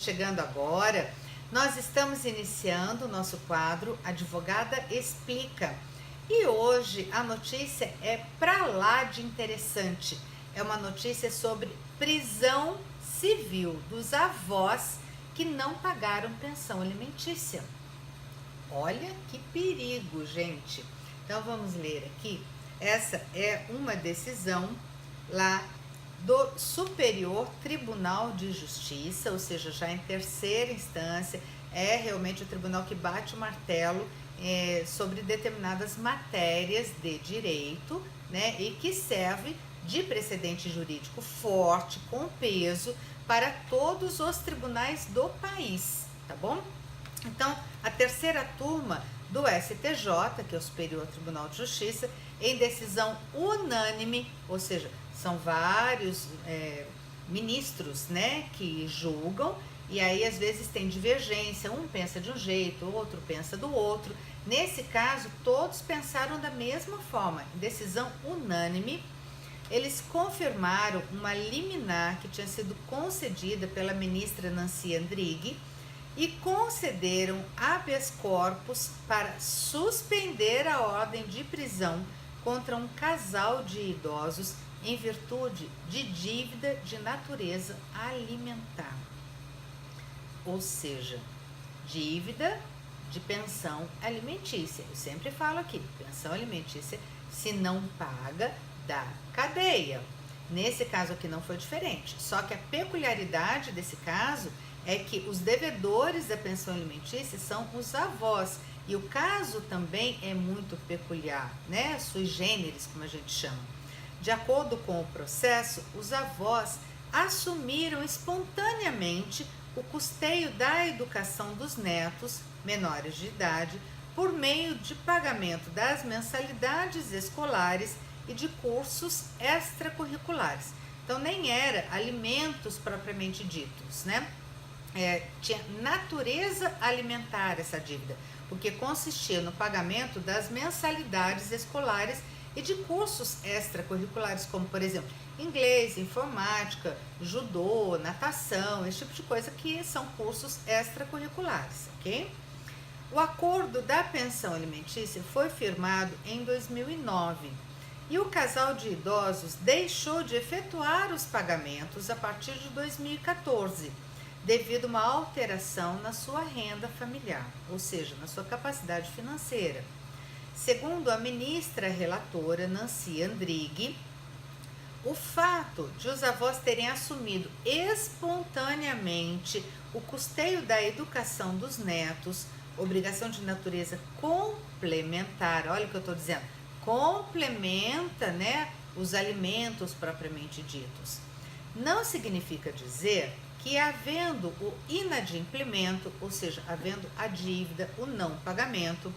Chegando agora, nós estamos iniciando o nosso quadro Advogada Explica. E hoje a notícia é pra lá de interessante. É uma notícia sobre prisão civil dos avós que não pagaram pensão alimentícia. Olha que perigo, gente. Então vamos ler aqui. Essa é uma decisão lá do Superior Tribunal de Justiça, ou seja, já em terceira instância, é realmente o tribunal que bate o martelo sobre determinadas matérias de direito, né, e que serve de precedente jurídico forte, com peso, para todos os tribunais do país, tá bom? Então, a terceira turma do STJ, que é o Superior Tribunal de Justiça, em decisão unânime, ou seja, são vários ministros, né, que julgam, e aí às vezes tem divergência, um pensa de um jeito, o outro pensa do outro. Nesse caso, todos pensaram da mesma forma, em decisão unânime. Eles confirmaram uma liminar que tinha sido concedida pela ministra Nancy Andrighi e concederam habeas corpus para suspender a ordem de prisão contra um casal de idosos em virtude de dívida de natureza alimentar. Ou seja, dívida de pensão alimentícia. Eu sempre falo aqui, pensão alimentícia, se não paga, dá cadeia. Nesse caso aqui não foi diferente, só que a peculiaridade desse caso é que os devedores da pensão alimentícia são os avós. E o caso também é muito peculiar, né? Sui generis, como a gente chama. De acordo com o processo, os avós assumiram espontaneamente o custeio da educação dos netos menores de idade por meio de pagamento das mensalidades escolares e de cursos extracurriculares. Então, nem era alimentos propriamente ditos, né? Tinha natureza alimentar essa dívida, porque consistia no pagamento das mensalidades escolares e de cursos extracurriculares, como, por exemplo, inglês, informática, judô, natação, esse tipo de coisa que são cursos extracurriculares, ok? O acordo da pensão alimentícia foi firmado em 2009 e o casal de idosos deixou de efetuar os pagamentos a partir de 2014, devido a uma alteração na sua renda familiar, ou seja, na sua capacidade financeira. Segundo a ministra relatora Nancy Andrighi, o fato de os avós terem assumido espontaneamente o custeio da educação dos netos, obrigação de natureza complementar, olha o que eu estou dizendo, complementa, né, os alimentos propriamente ditos, não significa dizer que havendo o inadimplemento, ou seja, havendo a dívida, o não pagamento,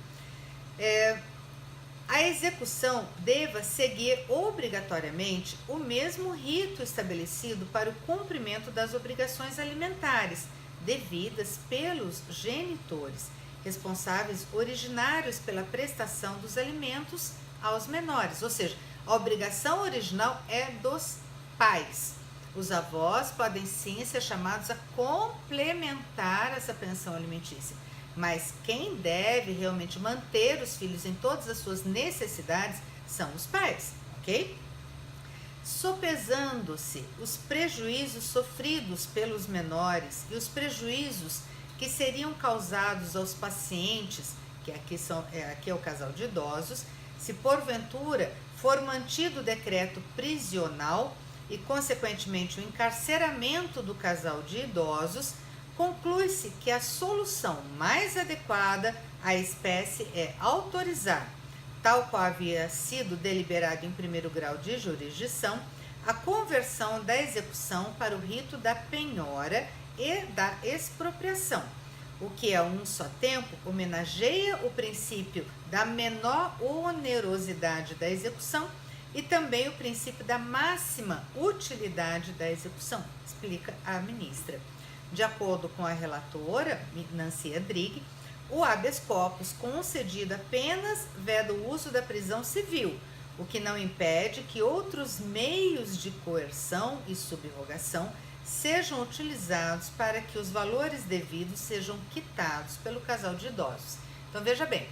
a execução deva seguir obrigatoriamente o mesmo rito estabelecido para o cumprimento das obrigações alimentares devidas pelos genitores, responsáveis originários pela prestação dos alimentos aos menores, ou seja, a obrigação original é dos pais. Os avós podem sim ser chamados a complementar essa pensão alimentícia, mas quem deve realmente manter os filhos em todas as suas necessidades são os pais, ok? Sopesando-se os prejuízos sofridos pelos menores e os prejuízos que seriam causados aos pacientes, que aqui é o casal de idosos, se porventura for mantido o decreto prisional e, consequentemente, o encarceramento do casal de idosos, conclui-se que a solução mais adequada à espécie é autorizar, tal qual havia sido deliberado em primeiro grau de jurisdição, a conversão da execução para o rito da penhora e da expropriação, o que a um só tempo homenageia o princípio da menor onerosidade da execução e também o princípio da máxima utilidade da execução, explica a ministra. De acordo com a relatora, Nancy Andrighi, o habeas corpus concedido apenas veda o uso da prisão civil, o que não impede que outros meios de coerção e subrogação sejam utilizados para que os valores devidos sejam quitados pelo casal de idosos. Então veja bem,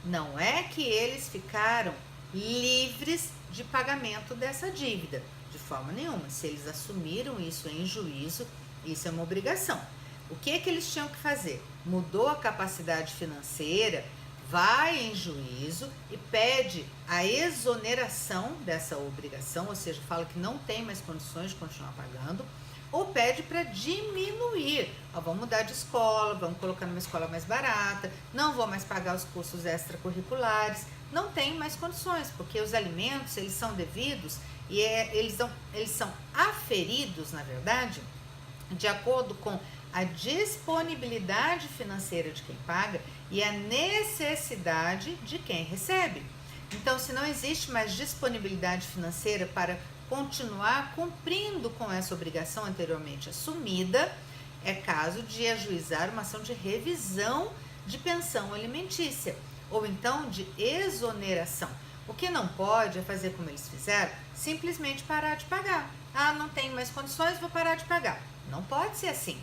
não é que eles ficaram livres de pagamento dessa dívida, de forma nenhuma. Se eles assumiram isso em juízo, isso é uma obrigação. O que eles tinham que fazer? Mudou a capacidade financeira, vai em juízo e pede a exoneração dessa obrigação, ou seja, fala que não tem mais condições de continuar pagando, ou pede para diminuir. Vamos mudar de escola, vamos colocar numa escola mais barata, não vou mais pagar os cursos extracurriculares, não tem mais condições, porque os alimentos, eles são devidos e eles são aferidos, na verdade, de acordo com a disponibilidade financeira de quem paga e a necessidade de quem recebe. Então, se não existe mais disponibilidade financeira para continuar cumprindo com essa obrigação anteriormente assumida, é caso de ajuizar uma ação de revisão de pensão alimentícia ou então de exoneração. O que não pode é fazer como eles fizeram, simplesmente parar de pagar. Não tenho mais condições, vou parar de pagar. Não pode ser assim.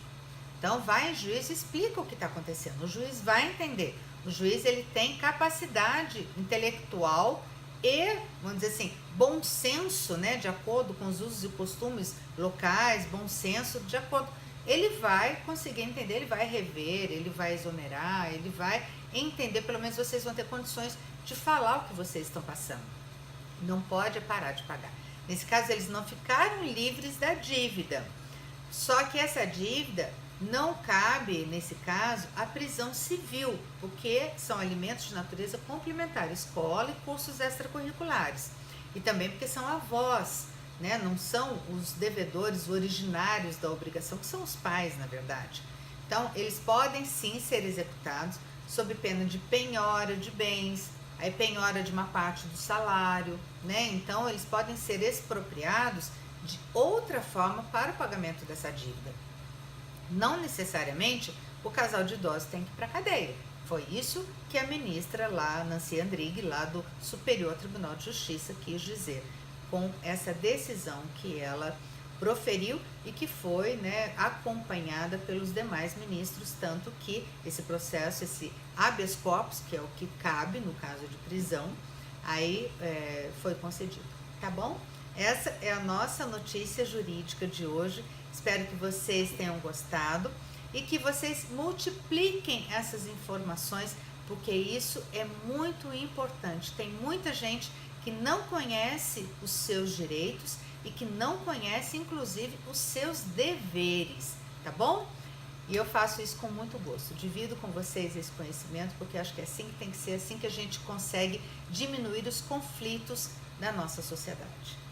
Então vai em juízo e explica o que está acontecendo. O juiz vai entender. O juiz, ele tem capacidade intelectual e, vamos dizer assim, bom senso, né, de acordo com os usos e costumes locais, bom senso, de acordo. Ele vai conseguir entender, ele vai rever, ele vai exonerar, ele vai entender, pelo menos vocês vão ter condições de falar o que vocês estão passando. Não pode parar de pagar. Nesse caso, eles não ficaram livres da dívida. Só que essa dívida não cabe, nesse caso, a prisão civil, porque são alimentos de natureza complementar, escola e cursos extracurriculares. E também porque são avós, né? Não são os devedores originários da obrigação, que são os pais, na verdade. Então, eles podem sim ser executados sob pena de penhora de bens, aí penhora de uma parte do salário, né? Então, eles podem ser expropriados de outra forma para o pagamento dessa dívida. Não necessariamente o casal de idosos tem que ir para a cadeia. Foi isso que a ministra lá, Nancy Andrighi, lá do Superior Tribunal de Justiça, quis dizer com essa decisão que ela proferiu e que foi, né, acompanhada pelos demais ministros, tanto que esse processo, esse habeas corpus, que é o que cabe no caso de prisão, aí foi concedido, tá bom? Essa é a nossa notícia jurídica de hoje. Espero que vocês tenham gostado e que vocês multipliquem essas informações, porque isso é muito importante. Tem muita gente que não conhece os seus direitos e que não conhece, inclusive, os seus deveres, tá bom? E eu faço isso com muito gosto. Divido com vocês esse conhecimento, porque acho que é assim que tem que ser, assim que a gente consegue diminuir os conflitos da nossa sociedade.